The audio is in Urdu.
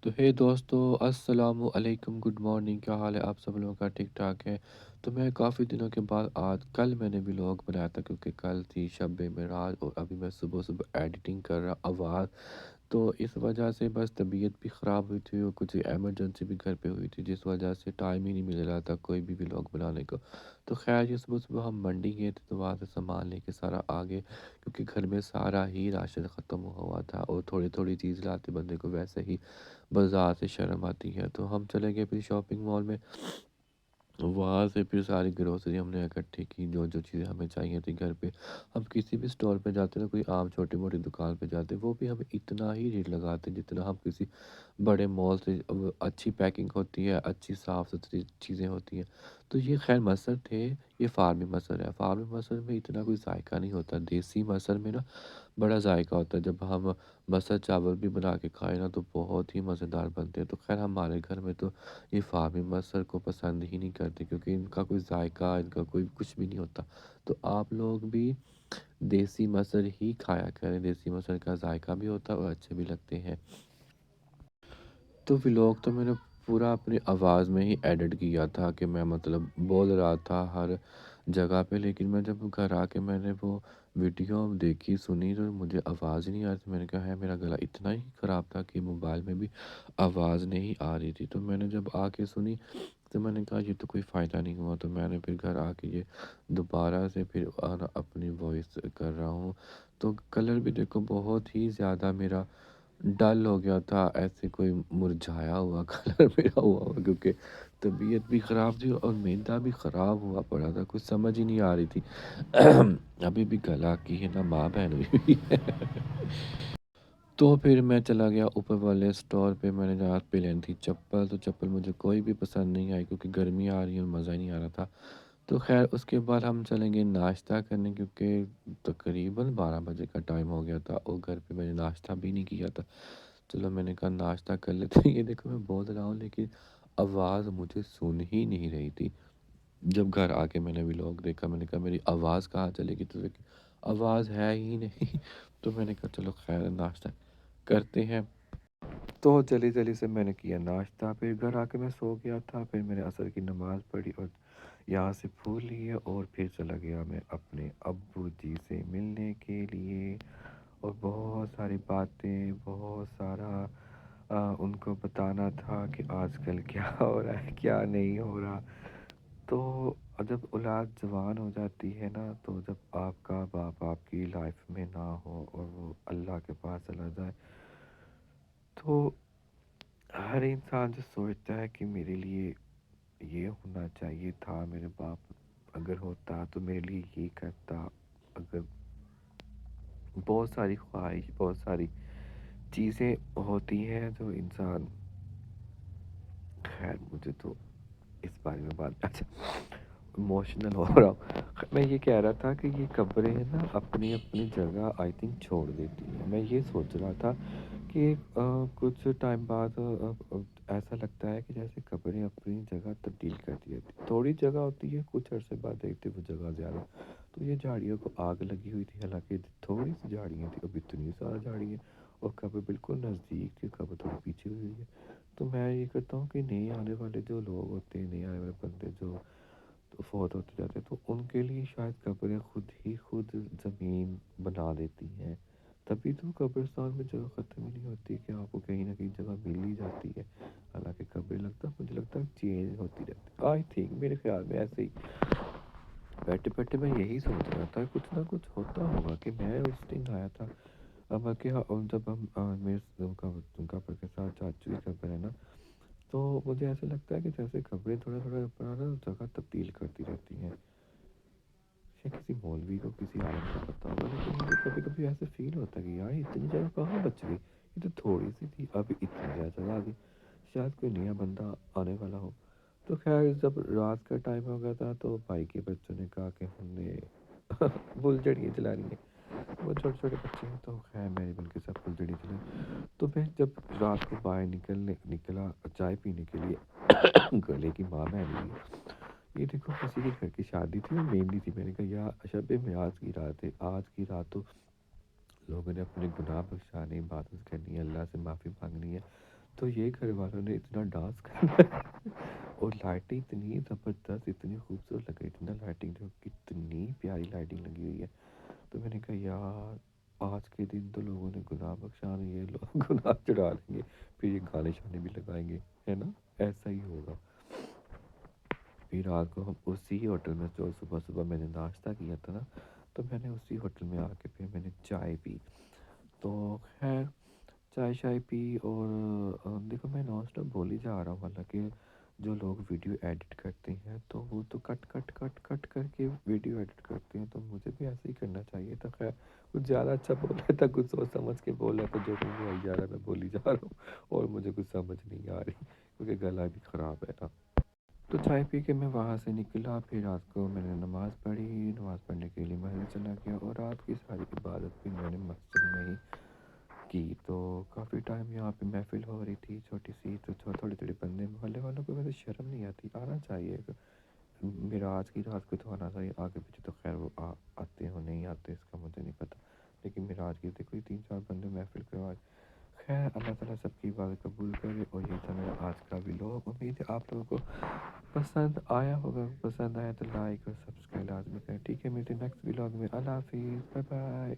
تو ہے دوستو السلام علیکم، گڈ مارننگ، کیا حال ہے؟ آپ سب لوگوں کا ٹھیک ٹھاک ہے؟ تو میں کافی دنوں کے بعد کل میں نے ولاگ بنایا تھا کیونکہ کل تھی شب معراج اور ابھی میں صبح صبح ایڈیٹنگ کر رہا آواز، تو اس وجہ سے بس طبیعت بھی خراب ہوئی تھی اور کچھ ایمرجنسی بھی گھر پہ ہوئی تھی، جس وجہ سے ٹائم ہی نہیں مل رہا تھا کوئی بھی ولاگ بنانے کو۔ تو خیر یہ صبح صبح ہم منڈی گئے تھے تو وہاں سے سامان لے کے سارا آگے، کیونکہ گھر میں سارا ہی راشن ختم ہوا تھا اور تھوڑی تھوڑی چیز لاتے بندے کو ویسے ہی بازار سے شرم آتی ہے، تو ہم چلے گئے پھر شاپنگ مال میں۔ وہاں سے پھر ساری گروسری ہم نے اکٹھی کی، جو جو چیزیں ہمیں چاہیے تھی گھر پہ۔ ہم کسی بھی اسٹور پہ جاتے نا، کوئی عام چھوٹی موٹی دکان پہ جاتے، وہ بھی ہمیں اتنا ہی ریٹ لگاتے جتنا ہم کسی بڑے مال سے اچھی پیکنگ ہوتی ہے، اچھی صاف ستھری چیزیں ہوتی ہیں۔ تو یہ خیر مسر تھے، یہ فارمی مسر ہے۔ فارمی مسر میں اتنا کوئی ذائقہ نہیں ہوتا، دیسی مسر میں نا بڑا ذائقہ ہوتا ہے۔ جب ہم مسر چاول بھی بنا کے کھائیں نا تو بہت ہی مزیدار بنتے ہیں۔ تو خیر ہمارے گھر میں تو یہ فارمی مسر کو پسند ہی نہیں کرتے، کیونکہ ان کا کوئی ذائقہ، ان کا کوئی کچھ بھی نہیں ہوتا۔ تو آپ لوگ بھی دیسی مسر ہی کھایا کریں، دیسی مسر کا ذائقہ بھی ہوتا ہے اور اچھے بھی لگتے ہیں۔ تو ولاگ تو میں نے پورا اپنی آواز میں ہی ایڈٹ کیا تھا کہ میں مطلب بول رہا تھا ہر جگہ پہ، لیکن میں جب گھر آ کے میں نے وہ ویڈیو دیکھی سنی تو مجھے آواز ہی نہیں آ رہی تھی۔ میں نے کہا ہے میرا گلا اتنا ہی خراب تھا کہ موبائل میں بھی آواز نہیں آ رہی تھی۔ تو میں نے جب آ کے سنی تو میں نے کہا یہ تو کوئی فائدہ نہیں ہوا، تو میں نے پھر گھر آ کے یہ دوبارہ سے پھر اپنی وائس کر رہا ہوں۔ تو کلر بھی دیکھو بہت ہی زیادہ میرا ڈل ہو گیا تھا، ایسے کوئی مرجھایا ہوا کلر میرا ہوا، کیونکہ طبیعت بھی خراب تھی اور معدہ بھی خراب ہوا پڑا تھا، کچھ سمجھ ہی نہیں آ رہی تھی۔ ابھی بھی گلا کی ہے نا ماں بہن ہوئی ہوئی ہے۔ تو پھر میں چلا گیا اوپر والے اسٹور پہ، میں نے رات پہ لینی تھی چپل، تو چپل مجھے کوئی بھی پسند نہیں آئی کیونکہ گرمی آ رہی ہے اور مزہ ہی نہیں آ رہا تھا۔ تو خیر اس کے بعد ہم چلیں گے ناشتہ کرنے، کیونکہ تقریباً 12 بجے کا ٹائم ہو گیا تھا اور گھر پہ میں نے ناشتہ بھی نہیں کیا تھا۔ چلو میں نے کہا ناشتہ کر لیتے ہیں۔ یہ دیکھو میں بول رہا ہوں لیکن آواز مجھے سن ہی نہیں رہی تھی۔ جب گھر آ کے میں نے ولاگ دیکھا، میں نے کہا میری آواز کہاں چلے گی، تو دیکھ آواز ہے ہی نہیں۔ تو میں نے کہا چلو خیر ناشتہ کرتے ہیں۔ تو جلدی جلدی سے میں نے کیا ناشتہ، پھر گھر آ کے میں سو گیا تھا، پھر میں نے عصر کی نماز پڑھی اور یہاں سے پھول لیے اور پھر چلا گیا میں اپنے ابو جی سے ملنے کے لیے، اور بہت ساری باتیں، بہت سارا ان کو بتانا تھا کہ آج کل کیا ہو رہا ہے کیا نہیں ہو رہا۔ تو جب اولاد جوان ہو جاتی ہے نا، تو جب آپ کا باپ آپ کی لائف میں نہ ہو اور وہ اللہ کے پاس چلا جائے، تو ہر انسان جو سوچتا ہے کہ میرے لیے یہ ہونا چاہیے تھا، میرے باپ اگر ہوتا تو میرے لیے یہ کرتا، اگر بہت ساری خواہش، بہت ساری چیزیں ہوتی ہیں جو انسان، خیر مجھے تو اس بارے میں بات اچھا ایموشنل ہو رہا ہوں۔ میں یہ کہہ رہا تھا کہ یہ قبریں نا اپنی اپنی جگہ آئی تھنک چھوڑ دیتی ہیں۔ میں یہ سوچ رہا تھا کہ کچھ ٹائم بعد ایسا لگتا ہے کہ جیسے قبریں اپنی جگہ تبدیل کر دی جاتی، تھوڑی جگہ ہوتی ہے، کچھ عرصے بعد دیکھتے وہ جگہ زیادہ۔ تو یہ جھاڑیوں کو آگ لگی ہوئی تھی، حالانکہ تھوڑی سی جھاڑیاں تھیں، اب اتنی سارا جھاڑی ہے، اور قبر بالکل نزدیک تھی، قبر تھوڑی پیچھے ہوئی ہے۔ تو میں یہ کرتا ہوں کہ نہیں آنے والے جو لوگ ہوتے ہیں، نہیں آنے والے بندے جو فوت ہوتے جاتے ہیں، تو ان کے لیے شاید قبریں خود ہی خود زمین بنا دیتی ہیں، تبھی تو قبرستان میں جگہ ختم ہی نہیں ہوتی کہ آپ کو کہیں نہ کہیں جگہ مل ہی جاتی ہے۔ حالانکہ قبریں مجھے لگتا ہے چینج ہوتی رہتی ہے، آئی تھنک میرے خیال میں ایسے ہی بیٹھے بیٹھے میں یہی سوچ رہا تھا کچھ نہ کچھ ہوتا ہوگا کہ میں اس دن آیا تھا، اب کہ جب ہم میرے قبر کے ساتھ چاچو کی قبر ہے نا، تو مجھے ایسا لگتا ہے کہ جیسے خبریں تھوڑا تھوڑا اپنا نا جگہ تبدیل کرتی رہتی ہیں، یا کسی مولوی کو کسی عالم کو پتہ ہوگا، لیکن مجھے کبھی کبھی ایسے فیل ہوتا ہے کہ یار اتنی جگہ کہاں بچ گئی، یہ تو تھوڑی سی تھی اب اتنی زیادہ جگہ آ گئی، شاید کوئی نیا بندہ آنے والا ہو۔ تو خیر جب رات کا ٹائم ہو گیا تھا تو بھائی کے بچوں نے کہا کہ ہم نے پھلجھڑیاں جلانی ہیں، وہ چھوٹے چھوٹے بچے ہیں، تو خیر میں نے بھی ان کے ساتھ پھلجھڑی جلائی۔ تو میں جب رات کو باہر نکلا چائے پینے کے لیے، گلے کی ماں بہن ہوئی، یہ دیکھو کسی کے گھر کی شادی تھی اور مہندی تھی، میں نے کہا یار شب معراج کی رات ہے، آج کی رات تو لوگوں نے اپنے گناہ بخشانے، عبادت کرنی ہے، اللہ سے معافی مانگنی ہے، تو یہ گھر والوں نے اتنا ڈانس کرنا اور لائٹیں اتنی زبردست اتنی خوبصورت لگ رہی تھی نا لائٹنگ جو کتنی پیاری لائٹنگ لگی ہوئی ہے تو میں نے کہا یار آج کے دن تو لوگوں نے گناہ بخشانے یہ لوگ گناہ چڑھا لیں گے پھر یہ گانے شانے بھی لگائیں گے ہے نا ایسا ہی ہوگا پھر رات کو ہم اسی ہوٹل میں جو صبح صبح میں نے ناشتہ کیا تھا نا تو میں نے اسی ہوٹل میں آ کے پھر میں نے چائے پی تو خیر چائے شائے پی اور دیکھو میں نان اسٹاپ بول ہی جا رہا ہوں حالانکہ جو لوگ ویڈیو ایڈٹ کرتے ہیں تو وہ تو کٹ کٹ کٹ کٹ کر کے ویڈیو ایڈٹ کرتے ہیں تو مجھے بھی ایسے ہی کرنا چاہیے تھا خیر کچھ زیادہ اچھا بول رہا تھا کچھ سوچ سمجھ کے بول رہا تھا جو مجھے آئی جا رہا ہے میں بولی جا رہا ہوں اور مجھے کچھ سمجھ نہیں آ رہی کیونکہ گلا بھی خراب ہے نا تو چائے پی کے میں وہاں سے نکلا پھر رات کو میں نے نماز پڑھی نماز پڑھنے کے لیے مسجد چلا گیا اور رات کی ساری عبادت بھی میں نے مسجد میں ہی کی تو کافی ٹائم یہاں پہ محفل ہو رہی تھی چھوٹی سی تو تھوڑے تھوڑے بندے محلے والوں کو ویسے شرم نہیں آتی آنا چاہیے میرا آج کی رات کو تو آنا چاہیے آگے پیچھے تو خیر وہ آتے ہو نہیں آتے اس کا مجھے نہیں پتہ لیکن میرا آج کی دیکھو تین چار بندے محفل کروا خیر اللہ تعالیٰ سب کی عبادت قبول کرے اور یہ تھا میرا آج کا ولاگ امید ہے آپ لوگوں کو پسند آیا ہوگا پسند آیا تو لائک اور سبسکرائب لازمی کریں ٹھیک ہے ملتے نیکسٹ ولاگ میں اللہ حافظ بائے بائے